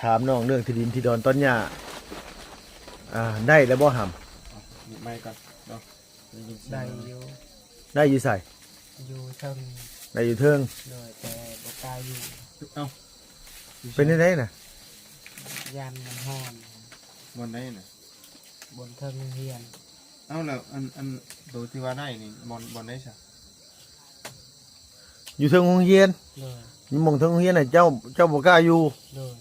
ถามน้องเรื่องที่ดินที่ดอนต้นหญ้าได้แล้วบ่หำไม่ก่อนเนาะได้อยู่ำได้อยู่ใส่อยู่เทิงได้อยู่เทิงเลยแต่บ่กล้าอยู่เอ้าเป็นได้น่ะยันมันฮ้อนบนได้น่ะบนเทิงเฮียนเอ้าแล้วอันตัวที่ว่าได้นี่บนได้ใช่อยู่เทิงโรงเรียนเลยอยู่หม่องเทิงโรงเรียนน่ะเจ้าบ่กล้าอยู่เลย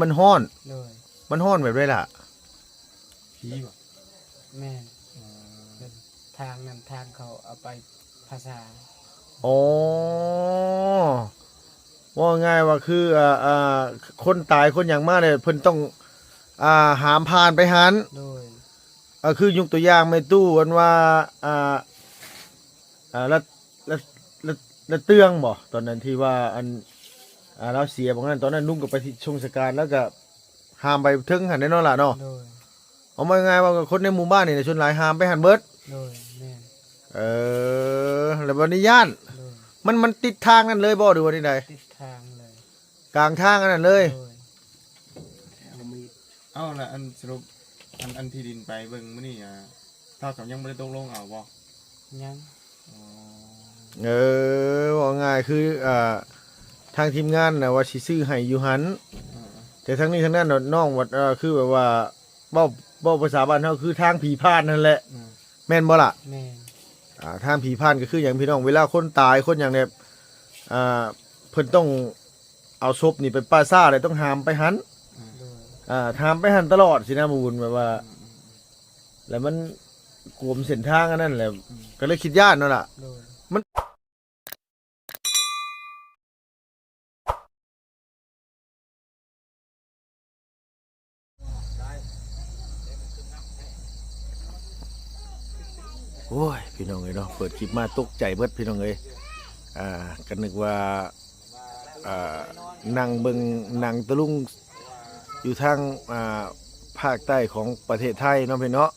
มันฮ้อนเลยมันฮ้อนแบบไรล่ะผีบ่แม่นเป็นทางนั้นทางเขาเอาไปภาษาอ๋อว่าง่ายว่าคือคนตายคนอย่างมากเลยเพิ่นต้องหามผ่านไปหันโดยคือยกตัวอย่างไม่ตู้กันว่าแล้วเตื้องบ่ตอนนั้นที่ว่าเราเสียบางนั้นตอนนั้นนุ่งกับไปที่ชงสการแล้วก็หามไปถึงหันได้เนาะล่ะเนาะโดยเอามาง่ายว่าคนในหมู่บ้านนี่ชนหลายหามไปหันเบิดโดยแม่นแล้ววันนี้ย่านมันติดทางนั่นเลยบ่หรือว่าที่ใดติดทางเลยกลางทางนั่นเลยเอ้าละอันสรุปอันที่ดินไปเบิ่งมื้อนี้เท่ากับยังบ่ได้ตกลงเอาบ่ยังว่าง่ายคือทางทีมงานนะว่าสิซื้อให้อยู่หันแต่ทั้งนี้ทั้งนั้นน้องว่าคือแบบว่าเบ้าภาษาบ้านเฮาคือทางผีพานนั่นแหละแม่นบ่ล่ะแม่นทางผีพานก็คืออย่างพี่น้องเวลาคนตายคนอย่างเนี่ยเพิ่นต้องเอาศพนี่ไปป้าซ่าเลยต้องหามไปหันหามไปหันตลอดสินะมูลแบบว่าแล้วมันกลมเส้นทางอันนั้นแหละก็เลยคิดยากนั่นล่ะมันโอ้ยพี่น้องเอ้ยเนาะเปิดคลิปมาตกใจเบิดพี่น้องเอ้ยก็นึกว่านั่งเบิ่งหนังตะลุงอยู่ทางภาคใต้ของประเทศไทยเนาะพี่เนาะ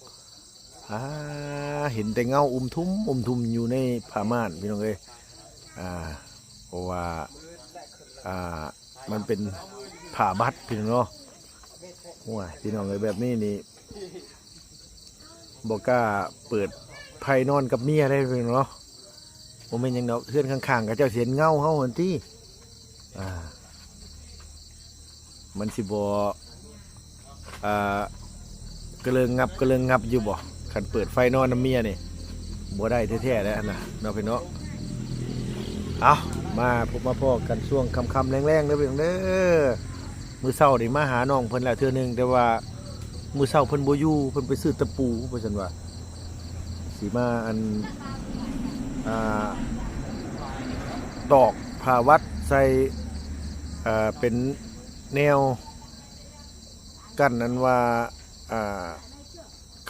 เห็นแต่เงาทุ่มอยู่ในผ้าม่านพี่น้องเอ้ยเพราะว่ามันเป็นผ้าบัดพี่น้องเนาะโอ้ยพี่น้องเอ้ยแบบนี้นี่บอกกล้าเปิดไพ่นอนกับเมียได้พี่น้องเนาะผมเป็นยังเนาะเพื่อนข้างๆกับเจ้าเสียนเงาเขาหันที่มันสิบ่กระเลิงงับอยู่บ่ขันเปิดไฟนอนน้ำเมียนี่บ่ได้แท้ๆแล้วนะเราไปเนาะเอามาพบมาพ่อกันช่วงค่ำๆแรงๆเด้อพี่น้องเด้อมื้อเช้านี่มาหาน้องเพิ่นแล้วเทื่อนึงแต่ว่ามื้อเช้าเพิ่นบ่อยู่เพิ่นไปซื้อตะปูเพิ่นซั่นว่าสิมาตอกผ้าวัดใส่เป็นแนวกั้นนั้นว่า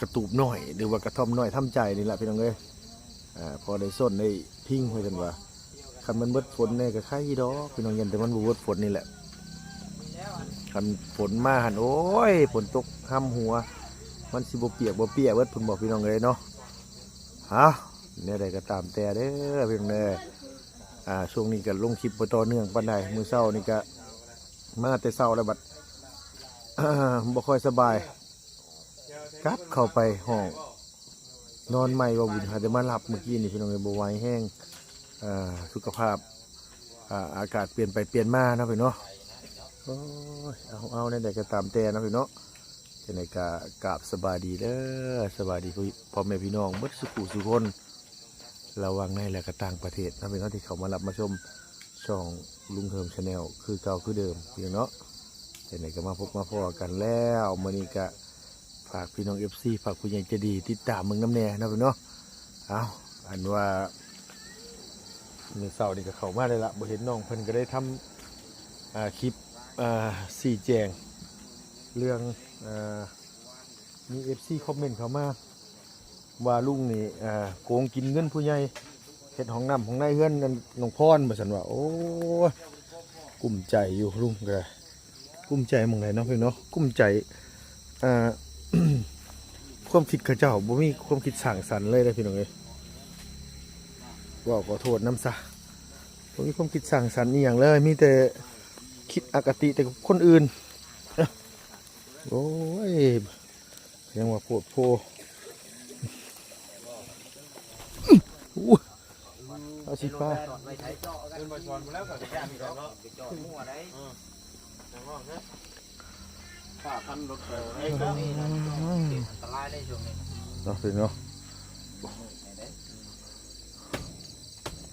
กระตูบหน่อยหรือว่ากระท่อมหน่อยทำใจนี่แหละพี่น้องเอ้ยพอได้ส้นได้พิ้งไว้กันว่าคันมันเบิดฝนเนี่ยก็ไข่ดอกพี่น้องยันแต่มันบ่เบิดฝนนี่แหละคันฝนมาหันโอ้ยฝนตกห้ำหัวมันสิบ่เปียกเบิดฝนบอกพี่น้องเลยเนาะเนี่ยใดก็ตามแต่เด้อพี่น้องเด้อช่วงนี้ก็ลงคลิปต่อเนื่องปานใดมื้อเช้านี่ก็มาแต่เช้าแล้วบัดบ่ค่อยสบายกลับเข้าไปห้องนอนใหม่ว่าบุญหาจะมาหลับเมื่อกี้นี่พี่น้องเลยบ่ไหวแห้งสุขภาพอากาศเปลี่ยนไปเปลี่ยนมานะพี่เนาะเอาในใดก็ตามแต่นะพี่เนาะในกราบสบายดีเด้อสบายดีพ่อแม่พี่น้องเบิดสุคนระวังในและก็ต่างประเทศนะพี่น้องที่เขามารับมาชมช่องลุงเทิมชาแนลคือเก่าคือเดิมพี่เนาะไหนก็มาพบมาพอกันแล้วมื้อนี้ก็ฝากพี่น้อง FC ฝากผู้ใหญ่ใจดีติดตามเมืองน้ำแน่นะพี่เนาะอันว่าเมื่อเช้านี่ก็เข้ามาได้ละบ่เห็นน้องเพิ่นก็ได้ทำคลิปสี่แจงเรื่องมี FC คอมเมนต์เข้ามาว่าลุงนี่โกงกินเงินผู้ใหญ่เฮ็ดห้องน้ำของนายเฮือนกันน้องพรบ่ซั่นว่าโอ้กุ้มใจอยู่ลุงก็กุ้มใจหม่องไหนเนาะพี่เนาะกุ้มใจความคิดเขาเจ้าบ่มีความคิดสร้างสรรค์เลยนะพี่น้องเอ้ยว่าขอโทษน้ำซะบ่มีความคิดสร้างสรรค์อีหยังเลยมีแต่คิดอคติแต่กับคนอื่น โอ้ยยังว่าโพดโพอู้เอาสิป้า เป็นบอลชอนมาแล้วก็จะย่างอีกแล้วเนาะป้าพันรถไปให้ ช่วงนี้นะอันตรายได้ช่วงนี้ เนาะพี่เนาะ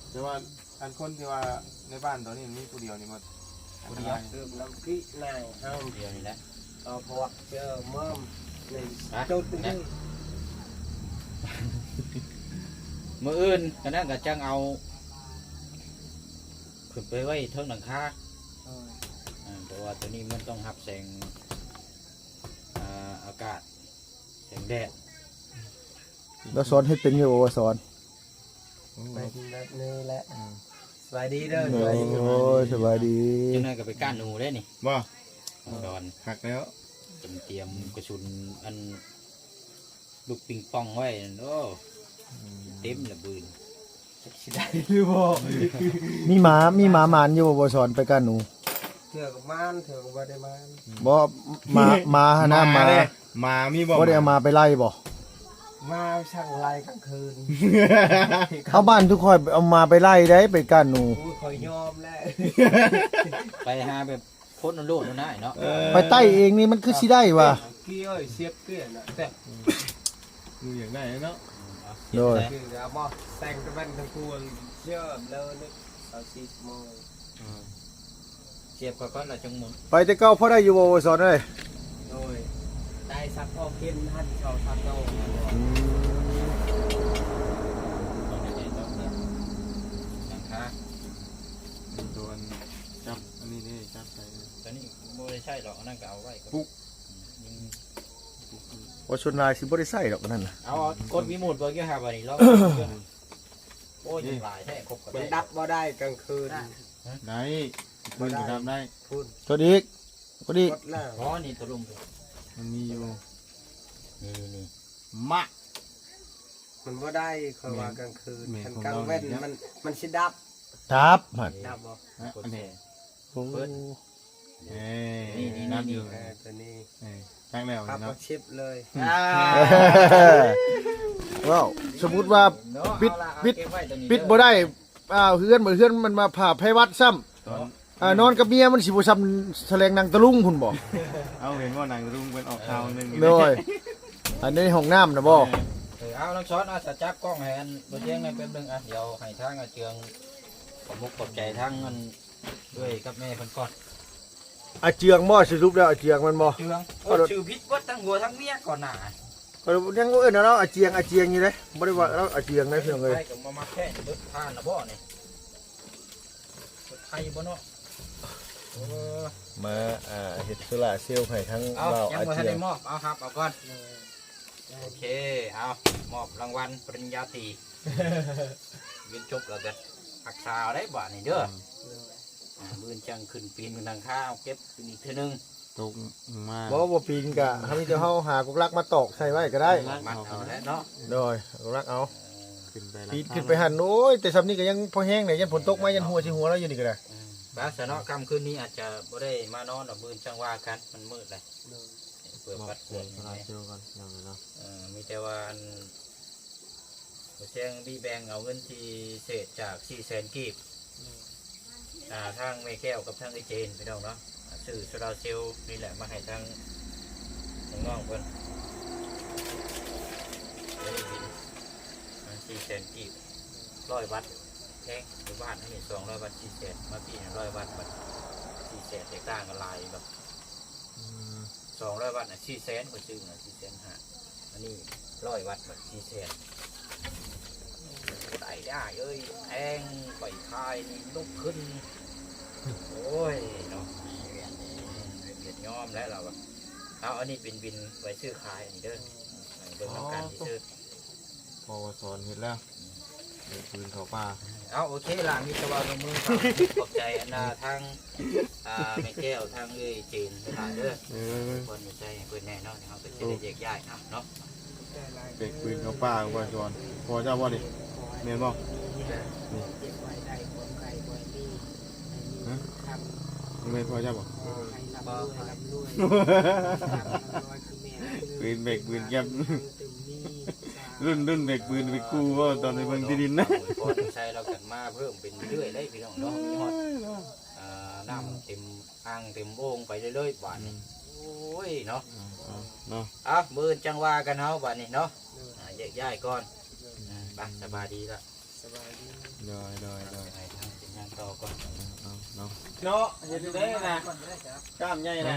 แต่ว่าอันคนที่ว่าในบ้านตอนนี้มีผู้เดียวนี่หมด คนเดียวเริ่มน้ำพริกนายห้ามเดียวนี่แหละเอาพอเจอมั่มในจุดนี้ มืออื่นก็นั่นก็จังเอาขึ้นไปไว้เทิงหลังคาเพราะว่าตัวนี้มันต้องรับแสงอากาศแสงแดด แล้วสอนให้เป็นอยู่บ่ว่าสอน ไปแบบนี้แหละสบายดีเด้อ โอ้ยสบายดี จังนั้นก็ไปก้านหนูได้นี่ บ่ ดอน หักแล้ว เตรียมกระสุนอันลูกปิงปองไว้นั่นโอ้เต็มระบืน สิได้หรือบ่ มีหมาหมานอยู่บ่สอนไปกันหนู เถื่อกับม่านเถื่อกับบ่ได้ม่าน บ่มาหาหน้ามา เด้มามีบ่ บ่ได้เอามาไปไล่บ่ มาช่างไล่กลางคืน เอาบ้านทุกคนเอามาไปไล่ได้ไปกันหนู อุ้ยคอยยอมแล้ว ไปหาแบบโคตรโลดนะเนาะ ไปไต่เองนี่มันคือสิได้ว่ะ เกี้ยวเสียบเกี้ยน่ะแต่ ดูอย่างไรเนาะ โดย คือเอาบ่แต่งตะวันทั้งพวงเชื่อมแล้วนึกเอา10 โมง เสียบก่อนเราจังหมุน ไปแต่เก้าพอได้อยู่บ่สอนเอ้ย โดยได้ซักออกกินท่านชาวซักเอา หลังคา โดนจับอันนี้นี่จับใส่ ตัวนี้ไม่ใช่หรอกนั่นก็เอาไว้ ว่าชนลายสิบ่ได้ใส่ดอกนั่นน่ะ เอากดวิมูดเบอร์เกี่ยวกับอันนี้แล้วโอ้ยหลายแท้ครบกับ มันดับบ่ได้กลางคืน ได้ปืนก็ทำได้ พูด กดอีกกดอีก กดแล้ว อ๋อนี่ตัวลุง มันมีอยู่ นี่ มะ มันบ่ได้คอยว่ากลางคืน แม่ มัน ของ กลาง เรา เว้น เนี่ย มันสิดับ ทับหั่น ดับบ่ อันนี้ โอ้ เอ้ยนับอยู่ ตัวนี้ ตั้งแล้ว พับ เนาะ ชิปเลย ว้าวสมมุติว่า ปิดบ่ได้เฮือนมันมาผ่าไผวัดซ้ำนอนกับเมียมันสิบ่ซ้ำแสลงนางตะลุงพุ่นบ่ เอาเห็นว่านางรุ่งเป็นออกข่าวนึง โดยอันนี้ห้องน้ำนะบ่ เอาน้องช้อนเอาจับกล้องให้อันตัวเจียงในเป็นหนึ่งอ่ะเดี๋ยวให้ทางเจียงขอบมุกขอบใจทั้งมันด้วยกับแม่คนก่อน อาเจียงบ่สรุปแล้วอาเจียงมันบ่ เจียงชื่อพิษวัดทั้งหัวทั้งเมียก่อนหน้า ยังบ่เอิ้นเนาะอาเจียงอยู่เด้บ่ได้ว่าเราอาเจียงได้เพียงเลย ไปกับมาแค่เบิดทานนะบ่นี่ไทยบ่เนาะ มาเฮ็ดโซล่าเซลล์ให้ทั้ง เอา เรา ยัง อา บ่ทัน เจีย ได้ ง มอบเอาครับเอาก่อนโอเคเอามอบรางวัลปริญญาตรีเรียนจบแล้วกันรักษาได้บ่นี่เด้อมือจังขึ้นปีนกันทางข้าวเก็บอีกเท่านึง ตกมา บ่ปีนกะเฮามีแต่เฮาหากุกลักมาตอกใส่ไว้ก็ได้ มัดเอาแล้วเนาะ โดยกุกลักเอา ขึ้นไป ปีนขึ้นไปหันโอ้ยแต่ซ้ำนี้ก็ยังพอแห้งได้ยันฝนตกมายันหัวสิหัวแล้วอยู่นี่ก็ได้ บาสเนาะค่ำคืนนี้อาจจะบ่ได้มานอนดอกมือจังว่ากันมันมืดเลยเปิดปัดเปิด เราเชื่อกันอย่างนี้เนาะ มีแต่ว่าอันเสียงบีแบงเอาเงินที่เศษจาก400,000กีบทางเมแก้วกับทางไอเจนพี่น้องเนาะซื้อโซลาร์เซลล์นี่แหละมาให้ทางน้องๆเพิ่น400,000กีบ100 วัตต์แพงอยู่บ้านให้200 วัตต์400,000มาปี100 วัตต์บัด400,000แตกต่างกันหลายแบบ200 วัตต์น่ะ400,000ก็ซื้อน่ะ400,000อันนี้100 วัตต์แบบ400,000ได้เอ้ยแพงไปขายนี่ลุกขึ้นโอ้ยเนาะเวียดยอมแล้วเราอะเอาอันนี้เป็นบินไว้ซื้อขายอันนี้เด้อเบิ่งน้ำกันที่ซื้อ พอสอนเห็นแล้วปืนเขาป่า เอาโอเคล่ะมีตะวันลงมือขอบใจอันนาทางแม่แก้วทางเอ้ยจีนหาเด้อคนมีใจเพื่อนแน่นอนเขาเป็นจะได้แยกย้ายเนาะ เด็กปืนเขาป่าว่าสอนพอเจ้าบ่ดิเมียนบ่ เก็บไว้ได้ความไกลบ่อยดีทำ ไม่พอจะบอก ให้รับรวยรับรวยคือแม่ ปืนเบรกปืนแก็บ ตึมนี่ รุ่นเบรกปืนไปกู้ว่าตอนในเมืองที่ดินนะ พอใช้เรากันมาเพิ่มเป็นเรื่อยได้พี่น้องเนาะมีฮอดน้ำเต็มอ่างเต็มโอ่งไปเรื่อยๆบาดนี้โอ้ยเนาะ เนาะ อ่ะมื้อจังว่ากันเฮาบาดนี้เนาะแยกย้ายก่อนไปสบายดีละ สบายดี ดอย ให้ทางเป็นงานต่อก่อน เนาะ เนาะเห็นได้นะกล้ามใหญ่นะ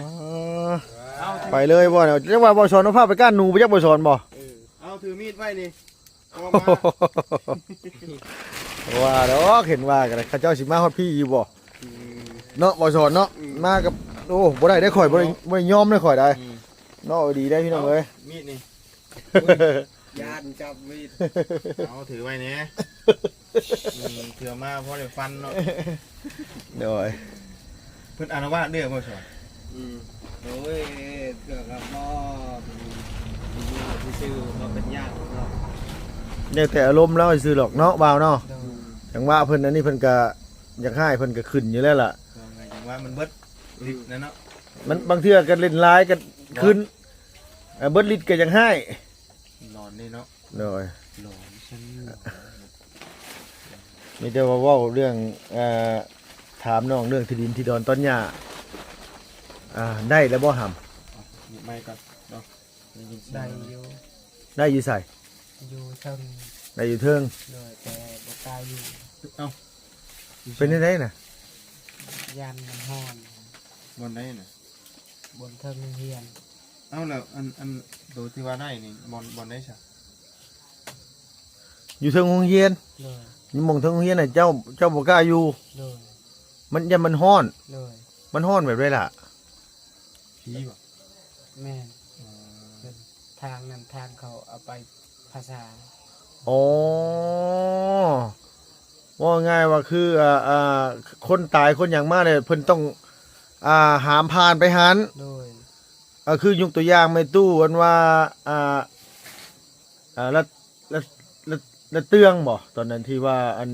ไปเลยบ่เนี่ยจังว่าบ่สอนเอาผ้าไปก้านหนูไปจักบ่สอนบ่ เอาถือมีดไว้นี่เอามา ว่าดอกเห็นว่ากันเขาเจ้าสิมาฮอดพี่อยู่บ่เนาะบ่สอนเนาะมากับโอ้บ่ได้ข่อยบ่ได้ยอมได้ข่อยได้เนาะดีได้พี่น้องเอ้ย มีดนี่ ยานจับมีด เอาถือไว้เนี่ยเถื่อมาเพราะเดี๋ยวฟันเนาะ เดี๋ยว เพิ่นอนุวาตเด้อบ่สอน โอ้ยเกิดกับพ่อที่ชื่อมาเป็นญาติเนาะ เนี่ยแต่อารมณ์แล้วซื้อหรอกเนาะบ่าวเนาะจังว่าเพิ่นอันนี้เพิ่นก็อยากให้เพิ่นก็ขึ้นอยู่แล้วล่ะ ไงจังว่ามันเบิดลิบนั่นเนาะ มันบางเทื่อก็เล่นร้ายก็ขึ้นเบิดลิดก็ยังให้ หลอนนี่เนาะ เดี๋ยว หลอนฉัน มีแต่ว่าเว้าเรื่องถามน้องเรื่องที่ดินที่ดอนต้นหญ้าได้แล้วบ่หำ หยิบไม้ก่อนเนาะได้ยินเสีย ได้ ง อยู่ ได้อยู่ใส่ อยู่เทิง ได้อยู่เทิง เลยแต่บ่ตายอยู่ เอ้า เป็นได้น่ะ ยันมันฮ้อน บนได้น่ะ บนเทิงเฮียน เอ้าแล้วอันตัวที่ว่าได้นี่บนได้ใช่ อยู่เทิงโรงเรียน เลย อยู่หม่องเทิงโรงเรียนน่ะเจ้าบ่กล้าอยู่ เลย มันยันมันฮ้อน เลย มันฮ้อนแบบไรล่ะ ผีบ่ แม่นทางนั้นทางเขาเอาไปภาษา อ๋อว่าง่ายว่าคือคนตายคนอย่างมากเลยเพิ่นต้องหามผ่านไปหัน โดย คือยกตัวอย่างไม่ตู้อันว่าละเตืองบ่ตอนนั้นที่ว่าอัน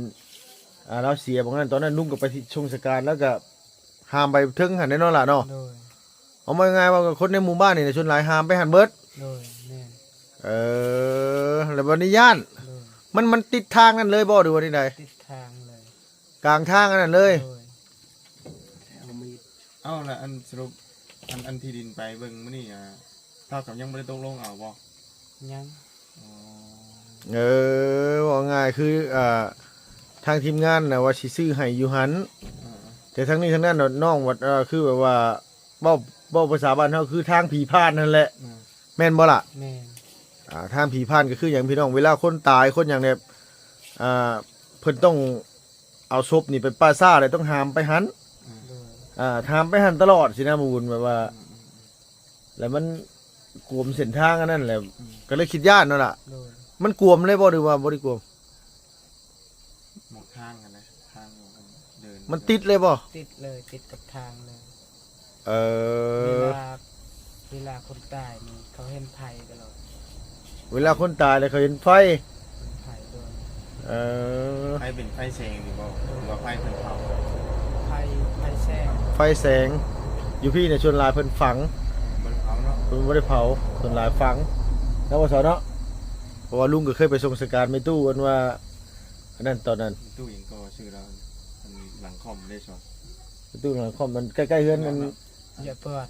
เราเสียบางนั้นตอนนั้นลุงก็ไปที่ชงสการแล้วก็หามไปถึงหันแน่นอนล่ะเนาะ โดย เอามาง่ายว่าคนในหมู่บ้านนี่นะชนหลายหามไปหันเบิด โดยแม่น แล้ววันนี้ย่าน โดย มันติดทางนั่นเลยบ่หรือว่าที่ใด ติดทางเลย กลางทางนั่นเลย โดยเอามีด เอ้าแล้วอันสรุปอันที่ดินไปเบิ่งมื้อนี้เท่ากับยังบ่ได้ตกลงเอาบ่ ยัง อ๋อ ว่าง่ายคือทางทีมงานนะว่าสิซื้อให้อยู่หันแต่ทั้งนี้ทั้งนั้นน่ะน้องว่าคือแบบว่าเบ้าภาษาบ้านเฮาคือทางผีพานนั่นแหละแม่นบ่ล่ะ แม่น ทางผีพานก็คืออย่างพี่น้องเวลาคนตายคนอย่างเนี่ยเพิ่นต้องเอาศพนี่ไปป้าซ่าเลยต้องหามไปหัน โดย หามไปหันตลอดสินะมูลแบบว่า แล้วมันกวมเส้นทางอันนั้นแหละก็เลยคิดย่านนั่นล่ะ โดย มันกวมเลยบ่หรือว่าบ่ได้กวม หมอกทางกันนะทางเดิน มันติดเลยบ่ ติดเลยติดกับทางเลย เอ เว อ ลาเวลาคนตายนี่เขาเห็นไผ่ตลอด เวลาคนตายเลยเขาเห็นไฟ เห็นไผ่ด้วย เออ ไฟเป็นไฟแสงนี่บ่หรือว่าไฟเพิ่นเผา ไผ่แซ่บ ไฟแสง อยู่พี่เนี่ยชวนหลายเพิ่นฝัง มันเผาเนาะ เพิ่นบ่ได้เผาชวนหลายฝังแล้วว่าสอนเนาะเพราะว่าลุงก็เคยไปส่งสการไม่ตู้กันว่าอันนั้นตอนนั้น ตู้เองก็ชื่อเราอันหลังคอมได้สอน ไม่ตู้หลังคอมมันใกล้ๆเฮือนมัน อย่าเปิด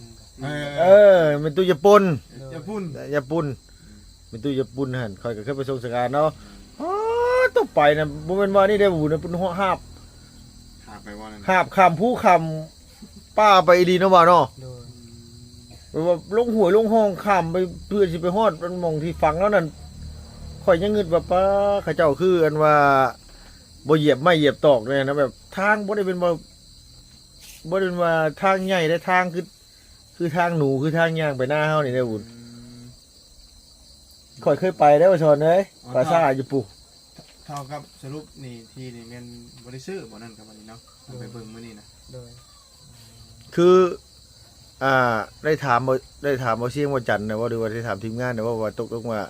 เป็นตู้ญี่ปุ่น อย่าพุ่น ญี่ปุ่นเป็นตู้ญี่ปุ่นหั่นคอยก็เคยไปส่งสการเนาะอ๋อต้องไปนะบ่แม่นว่านี่ได้บูนะเป็นหัวหาบ หาไปว่านั่น หาบคำผู้คำป้าไปอีหลีเนาะว่าเนาะ โดย แบบว่าลงหวยลงห้องคำไปเพื่อสิไปฮอดมันหมองที่ฟังแล้วนั่นข่อยยังงึดว่าป้าเขาเจ้าคืออันว่าบ่เหยียบไม่เหยียบตอกเลยนะแบบทางบ่ได้เป็นบ่ได้เป็นว่าทางใหญ่ได้ทางคือทางหนูคือทางย่างไปหน้าเฮานี่ได้อบุญข่อยเคยไปได้อว่าชอนเอ้ยปราสาทอยู่ปู่ เท่ากับสรุปนี่ที่นี่แม่นบ่ได้ซื้อบ่นั่นกับอันนี้เนาะเอาไปเบิ่งมื้อนี้นะ โดย คือได้ถามบ่เสียงว่าจันทร์นะว่าหรือว่าได้ถามทีมงานนะว่าตกลงว่า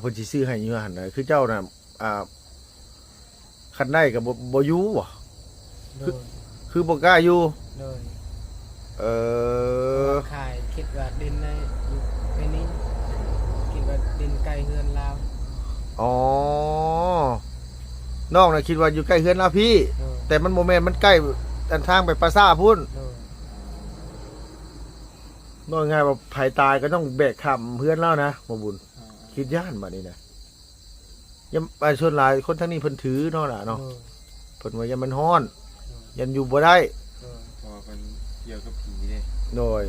เพิ่นสิซื้อให้อยู่หั่นน่ะคือเจ้าน่ะคันได้ก็บ่อยู่บ่ โดย คือบ่กล้าอยู่ โดย เออ ขายคิดว่าดินในอยู่ในนี้คิดว่าดินไกลเฮือนลาว อ๋อน้องน่ะคิดว่าอยู่ใกล้เฮือนเราพี่ แต่มันโมเมนต์มันใกล้อันทางไปปราสาทพุ่นน้อยง่ายว่าภัยตายก็ต้องแบกคำเพื่อนเล่านะบ่บุญคิดย่านบัดนี้นะยังไปชนหลายคนทั้งนี้เพิ่นถือเนาะล่ะเนาะเพิ่นว่ายันมันฮ้อน ยันอยู่บ่ได้ เพราะว่ามันเกี่ยวกับผีเด้ โดย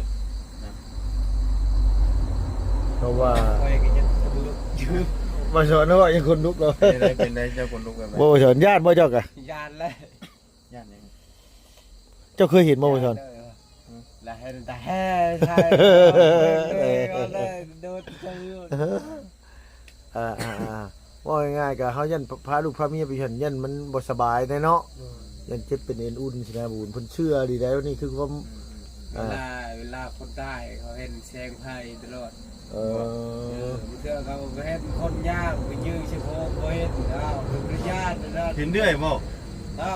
เพราะว่า ไปก็จะลุกยืม บ่สอนเนาะยังคนลุกเลย เป็นได้เจ้าคนลุกแบบไหน บ่สอนญาติบ่เจ้ากะ ยานเลย ย่านยัง เจ้าเคยเห็นบ่บ่สอน là hay là hay hayโดนซื้อ ว่าง่ายๆก็เฮายันพาลูกพาเมียไปเห็นยันมันบ่สบายแน่เนาะยันเจ็บเป็นเอ็นอุ่นสินะบุญเพิ่นเชื่อดีได้ว่านี่คือความ เวลาคนได้เขาเห็นแสงไฟตลอด เออ เชื่อเขาเห็นคนยากไปยืนชิโก้เห็นเอ้าเป็นญาตินะ เห็นเรื่อยบ่ เอ้า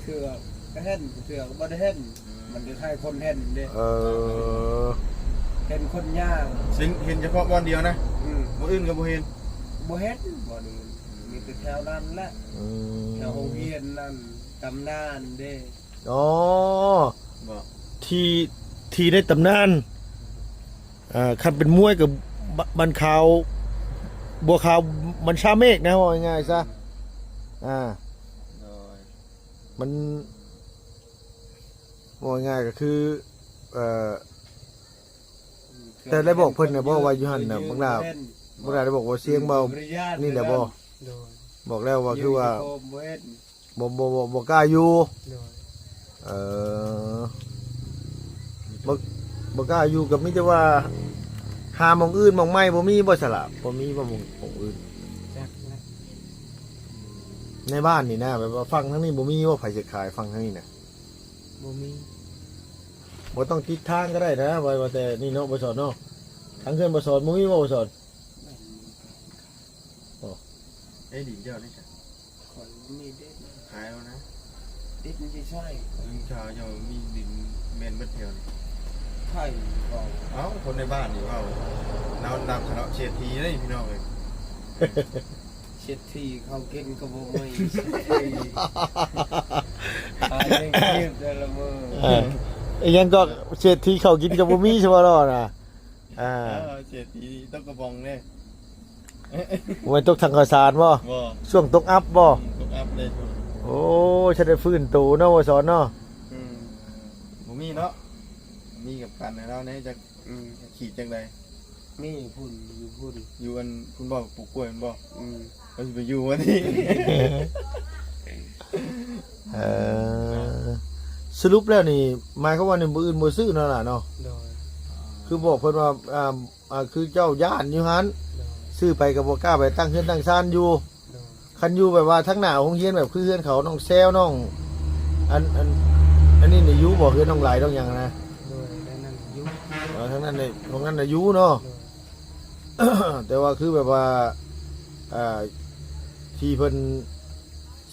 เชื่อก็เห็นเชื่อก็บ่ได้เห็นมันจะให้คนเห็นเด้ เออ เห็นคนยาก เห็นเฉพาะวันเดียวนะบ่อื่นก็บ่เห็น บ่เห็นบ่นี่มีแต่แถวนั้นแหละแถวโรงเรียนนั่นตำนานเด้ อ๋อ บ่ ที่ได้ตำนานคันเป็นมวยกับบันขาวบัวขาวมันชาเมฆนะว่าง่ายๆซะโดย มันว่าง่ายก็คือแต่ได้บอกเพิ่นน่ะบ่ว่าอยู่หั่นน่ะบางดาได้บอกว่าเสียงเบานี่แหละบ่บอกแล้วว่าคือว่าบ่กล้าอยู่บ่กล้าอยู่กับมีแต่ว่าหาหม่องอื่นหม่องใหม่บ่มีบ่สละบ่มีบ่หม่องอื่นในบ้านนี่นะแบบว่าฟังทั้งนี้บ่มีว่าไผสิขายฟังทั้งนี้น่ะ บ่มี บ่ต้องติดทางก็ได้นะว่าแต่นี่เนาะบ่สอนเนาะทางเพื่อนบ่สอนบ่มีบ่สอน ดินเจ้านี่จ้ะ คนมีเด็ด ขายแล้วนะ เด็ดมันจะใช่ ลุงชาวเจ้ามีดินแม่นเบิดแถวนี่ ไข่บอก เอ้าคนในบ้านนี่เว้านำคณะเศรษฐีเด้พี่น้องเอ้ย เช็ดที่เขากินก็บ่ไม่เช็ดที่หาเลี้ยงชีพแต่ละมื้อ ไอ้ยังก็เศรษฐีเขากินกับบ่มีใช่บ่ล่ะนะเศรษฐีต้องกระบองเด้ ไว้ตกทางข้าวสารบ่ บ่ ช่วงตกอัพบ่ ตกอัพเลย โอ้ฉันได้ฟื้นตูเนาะบ่สอนเนาะ บ่มีเนาะมีกับกันให้เราเนี่ยจะขี่จังได๋ มีพุ่นอยู่พุ่น อยู่อันคุณบอกปลูกกล้วยมันบ่ เราสิไปอยู่วันนี้ สรุปแล้วนี่หมายความว่าในมื้ออื่นบ่ซื้อเนาะล่ะเนาะ โดย คือบอกเพิ่นว่าคือเจ้าย่านอยู่หั่นซื้อไปก็บ่กล้าไปตั้งเฮือนตั้งศาลอยู่ โดย คันอยู่แบบว่าทั้งหน้าโรงเรียนแบบคือเฮือนเขาน้องแซวน้องอันนี้นี่อยู่บ่เฮือนน้องหลายน้องหยังนะ โดยได้นั่นอยู่ ทั้งนั้นในตรงนั้นน่ะอยู่เนาะ แต่ว่าคือแบบว่าที่เพิ่น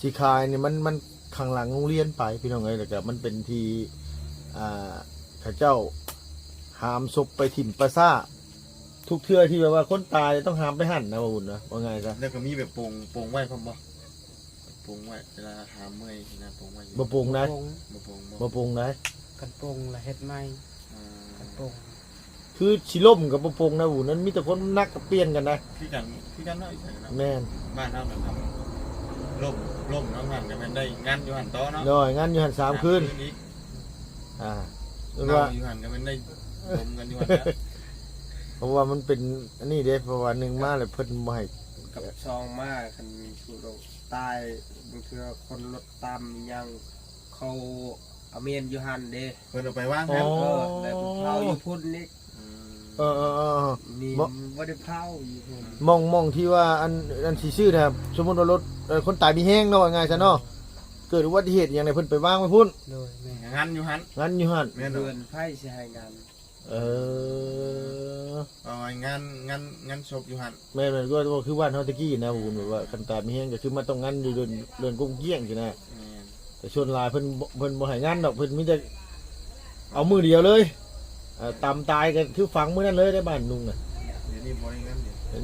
สิขายนี่มันข้างหลังโรงเรียนไปพี่น้องเอ้ยแล้วก็มันเป็นที่ข้าเจ้าหามศพไปถิ่มปราสาททุกเทื่อที่แบบว่าคนตายต้องหามไปหั่นนะว่าบุญนะว่าไงซะ แล้วก็มีแบบโป่งไว้พร้อมบ่โป่งไว้เวลาหาเมื่อยนะโป่งไว้ บ่ปรุงได้ บ่โป่ง บ่ปรุงได้ กันปงละเฮ็ดใหม่กันปง คือสิล่มกับบ่ปรุงนะบุญนั้นมีแต่คนนักกับเปลี่ยนกันนะ พี่กันเนาะอีกนะ แม่น บ้านเฮาแบบล่มน้องหันก็แม่นได้งานอยู่หันต่อเนาะ น้อยงั้นอยู่หั่น3คืน อีก หรือ เรา ว่า อยู่หันก็แม่นได้ลมกันอยู่หันนะ เพราะว่ามันเป็นอันนี้เด้เพราะว่าหนึงมาแล้วเพิ่นบ่ให้ กับซองมากคันผู้เราตายบางเทื่อคนรถตามยังเขาเอาเมียนอยู่หันเด้ เพิ่นเอาไปวาง แล้ แล้ว ว แล้วเผาอยู่พุ่นนี่ เออ นี่บ่ได้เผาอยู่พุ่น มองที่ว่าอันสิชื่อนะครับสมมุติว่ารถคนตายมีแห้งเนาะว่าไงซะเนาะเกิดอุบัติเหตุอย่างไรเพิ่นไปวางไว้พุ่น โดยแม่ งานอยู่หัน งั้นอยู่หั่น แม่น เดือนไพ่สิให้งาน เออ เอางานศพอยู่หัน แม่นก็คือบ้านเฮาตะกี้นะผมแบบว่าคันตายมีแห้งก็คือมันต้องงั้นอยู่เดือนกงเกี้ยงสินะ แม่น แต่ชวนหลายเพิ่นบ่ให้งั้นดอกเพิ่นมีแต่ เอามือเดียวเลยตำตายกันคือฝังมื้อนั้นเลยได้บ้านนุ่งน่ะ เดี๋ยวนี้บ่ได้งั้นเดี๋ยว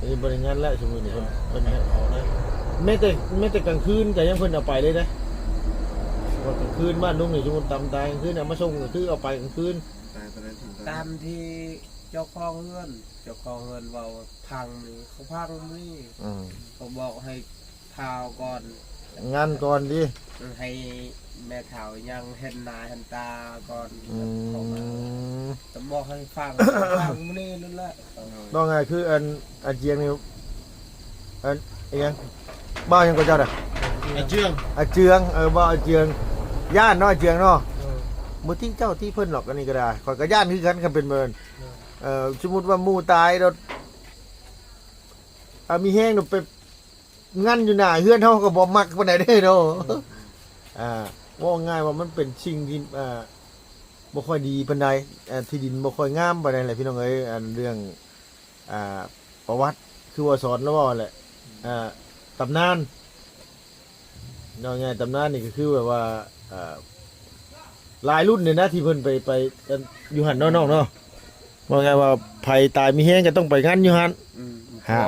นี่บริงานแล้วสมมุติเพิ่นให้เอานะแม้แต่กลางคืนก็ยังเพิ่นเอาไปเลยนะว่ากลางคืนบ้านนุ่งนี่สมมุติตำตายกลางคืนเอามาส่งก็คือเอาไปกลางคืน ตายตอนนั้นถึง ตามที่เจ้าของเฮือนเว้าพังนี่เขาพังนี่ อืม เขาบอกให้พาวก่อน งานก่อนดิ ให้แม่เฒ่ายังเห็นหน้าเห็นตาก่อน อืม จะบอกให้ฟัง ฟังมื้อนี้นั่นแหละ ต้องไงคืออันเจียงนี่อันไอ้ยังบ้านยังก็เจ้าน่ะ ไอ้เชื่อง อาเจืองบ้านอาเจืองย่านเนาะอาเจืองเนาะบ่ที่เจ้าที่เพิ่นหรอกอันนี้ก็ได้ข่อยก็ย่านคือกันกันเป็นเมินสมมุติว่าหมู่ตายแล้วมีแห้งเนาะไปงั้นอยู่หน้าเฮือนเฮาก็บ่มักปานใดเด้เนาะว่าง่ายว่ามันเป็นสิ่งที่บ่ค่อยดีปานใดที่ดินบ่ค่อยงามปานใดแหละพี่น้องเอ้ยอันเรื่องประวัติคือว่าสอนแล้วว่าแหละตำนานเนาะไงตำนานนี่ก็คือแบบว่าหลายรุ่นเนี่ยนะที่เพิ่นไปอยู่หั่นเนาะน้องเนาะว่าไงว่าภัยตายมีแฮงก็ต้องไปงานอยู่หั่น ฮะ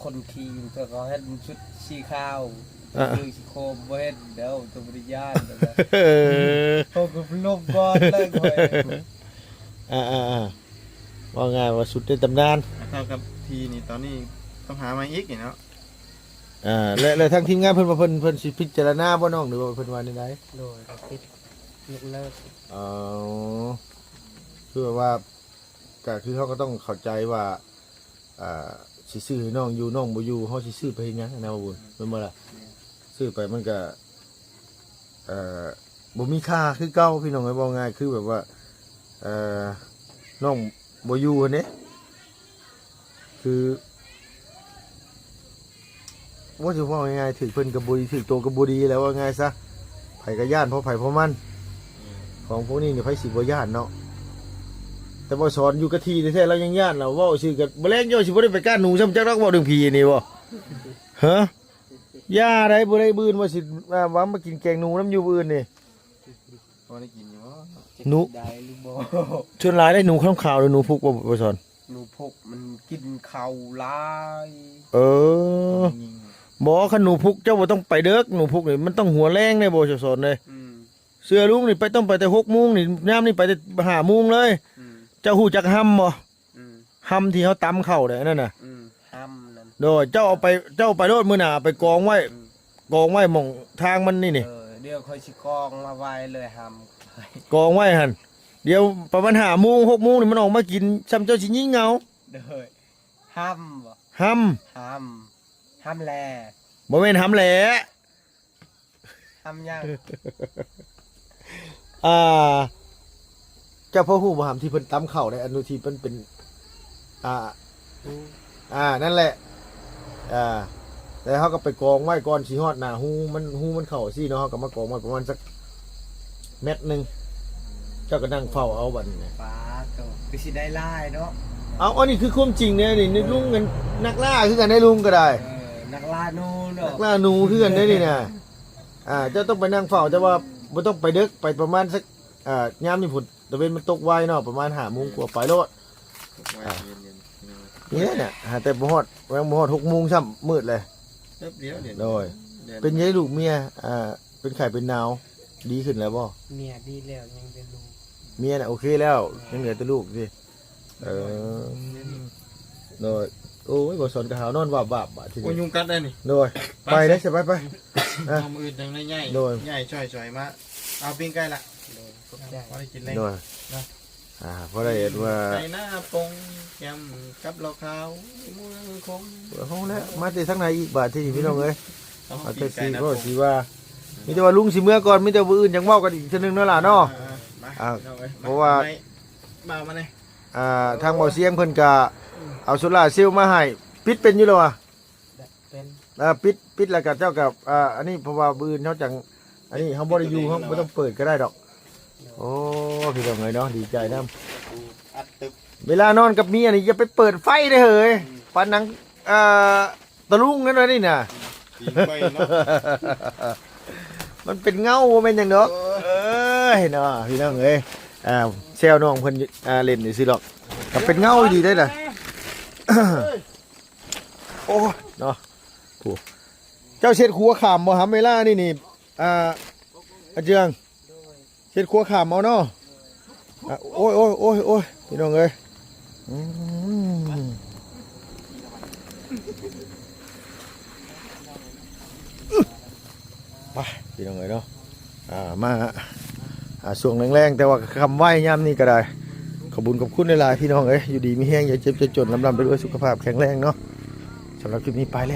คนขี่ก็เขาเฮ็ดชุดสีขาวคือสิโคมบ่เฮ็ดเดี๋ยวจะบ่ได้ญาติเขาก็ลบก่อนเลยค่อย ว่าไงว่าสุดในตำนาน เท่ากับทีนี่ตอนนี้ต้องหามาอีกเนาะ และทางทีมงานเพิ่นว่าเพิ่นสิพิจารณาบ่น้องหรือว่าเพิ่นว่าได โดยปิดยกเลิก อ๋อคือแบบว่าก็คือเขาก็ต้องเข้าใจว่าสิซื้อให้น้องอยู่น้องบ่อยู่เฮาสิซื้อไปเฮ็ดหยังนะบ่บุญแม่นบ่ล่ะซื้อไปมันก็บ่มีค่าคือเก่าพี่น้องเอ้ยบ่ง่ายคือแบบว่าน้องบ่อยู่หั่นเด้คือว่าสิว่าง่ายๆถือเพิ่นก็บ่ดีถือตัวก็บ่ดีแล้วว่าง่ายซะไผก็ย่านเพราะไผเพราะมันของพวกนี้นี่ไผสิบ่ย่านเนาะแต่บ่สอนอยู่กับที่แท้ๆแล้วยังย่านแล้วเว้าซื่อก็บ่แลงย่อสิบ่ได้ไปก้านหนูซ้ำจักดอกเว้าเรื่องผีนี่บ่ฮะย่าได้บ่ได้บื้นว่าสิว่ามากินแกงหนูน้ำอยู่บื้นนี่ พอได้กินอยู่บ่ หนู ได้หรือบ่ ชวนหลายได้หนูข้างขาวหรือหนูพุกบ่สอน หนูพกมันกินข้าวหลาย เออบ่คันหนูพุกเจ้าบ่ต้องไปเด้อหนูพุกนี่มันต้องหัวแรงเด้บ่สอนเลยเสื้อลุงนี่ไปต้องไปแต่6 โมงนี่ยามนี่ไปแต่5 โมงเลยเจ้าฮู้จักห้ำบ่ห้ำที่เขาตำข้าวได้นั่นน่ะ ห้ำนั่น โดยเจ้าเอาไปโลดมื้อหน้าไปกองไว้หม่องทางมันนี่ เดี๋ยวค่อยสิกองมาไว้เลยห้ำ กองไว้หั่นเดี๋ยวประมาณ5 โมง 6 โมงนี่มันออกมากินซ้ำเจ้าสิยิงเหงา เด้อห้ำบ่ ห้ำ ห้ำแล บ่แม่นห้ำแหละ ห้ำยัง เจ้าพ่อฮู้บ่หำที่เพิ่นตำข้าวได้อันนู้นที่เพิ่นเป็นนั่นแหละแต่เขาก็ไปกองไว้ก่อนสิฮอดหน้าฮูมันเข้าสิเนาะเขาก็มากองไว้ประมาณสักเม็ดหนึงเจ้าก็นั่งเฝ้าเอาบัดนี้ ฟ้าก็คือสิได้ลายเนาะ เอาอันนี้คือความจริงเนี่ยนี่ลุงกันนักล่าคือกันได้ลุงก็ได้ นักล่านูเนาะ นักล่าหนูคือกันได้นี่นะเจ้าต้องไปนั่งเฝ้าแต่ว่าบ่ต้องไปดึกไปประมาณสักยามนี่พุ่นตะเวนมันตกไวเนาะประมาณ5 โมงกว่าไปโลดนี่เนี่ยแต่บ่ฮอดยังบ่ฮอด6 โมงซ้ำมืดเลย แป๊บเดียวเดี๋ยว โดยเป็นไงลูกเมียเป็นไข้เป็นหนาวดีขึ้นแล้วบ่ เมียดีแล้วยังเป็นลูก เมียน่ะโอเคแล้วยังเหลือแต่ลูกสิโดยโอ้ยบ่สนกะหาวนอนวาบๆบาดที โอ้ย นี้ ยุงกัดได้นี่ โดยไปเด้อสิไป เอามือดังได้ใหญ่ โดย ใหญ่ช่อยๆมาเอาปิ้งไก่ละพอได้กินเลย โดยเพราะได้เห็นว่า ไก่หน้าปงยำกับเหล้าขาวมือคง ห้องแล้วมาแต่ทางไหนอีกบาดที่นี่พี่น้องเอ้ย เอา เอา ปิ้ แต่ งไก่ สิ นะ ก็สิว่ามีแต่ว่าลุงสิเมื่อก่อนมีแต่ผู้อื่นจังเว้ากันอีกเทื่อนึงเนาะล่ะเนาะ เพราะว่า มามาเลย ทางเบาเสียงเพิ่นก็เอาโซล่าร์เซลล์มาให้ปิดเป็นอยู่แล้วอ่ะ เป็น ปิดแล้วก็เจ้ากับอันนี้เพราะว่าบื้อเขาจังอันนี้เขาบ่ได้อยู่เขาบ่ต้องเปิดก็ได้ดอกโอ้พี่น้องเอ้ยเนาะดีใจนำ อัดตึบ เวลานอนกับเมียนี่อย่าไปเปิดไฟได้เฮ้ยปานหนังตะลุงนั่นน่ะนี่น่ะ ปีนไปเนาะ มันเป็นเงาบ่แม่นหยังดอก ยเนาะพี่น้องเอ้ยแซวน้องเพิ่นเล่นนี่สิดอกก็เป็นเงาดีได้ล่ะ โอ้เนาะผู้เจ้าเช็ดครัวขามบ่หำเวลานี่อาเจืองเช็ดครัวขามเอาเนาะโอ้ยพี่น้องเอ้ยไปพี่น้องเอ้ยเนาะมาช่วงแรงๆแต่ว่าคำไหว้ย่ำนี่ก็ได้ขอบคุณหลายๆพี่น้องเอ้ยอยู่ดีมีแห้งอย่าเจ็บจะจนลำไปด้วยสุขภาพแข็งแรงเนาะสำหรับคลิปนี้ไปแล้ว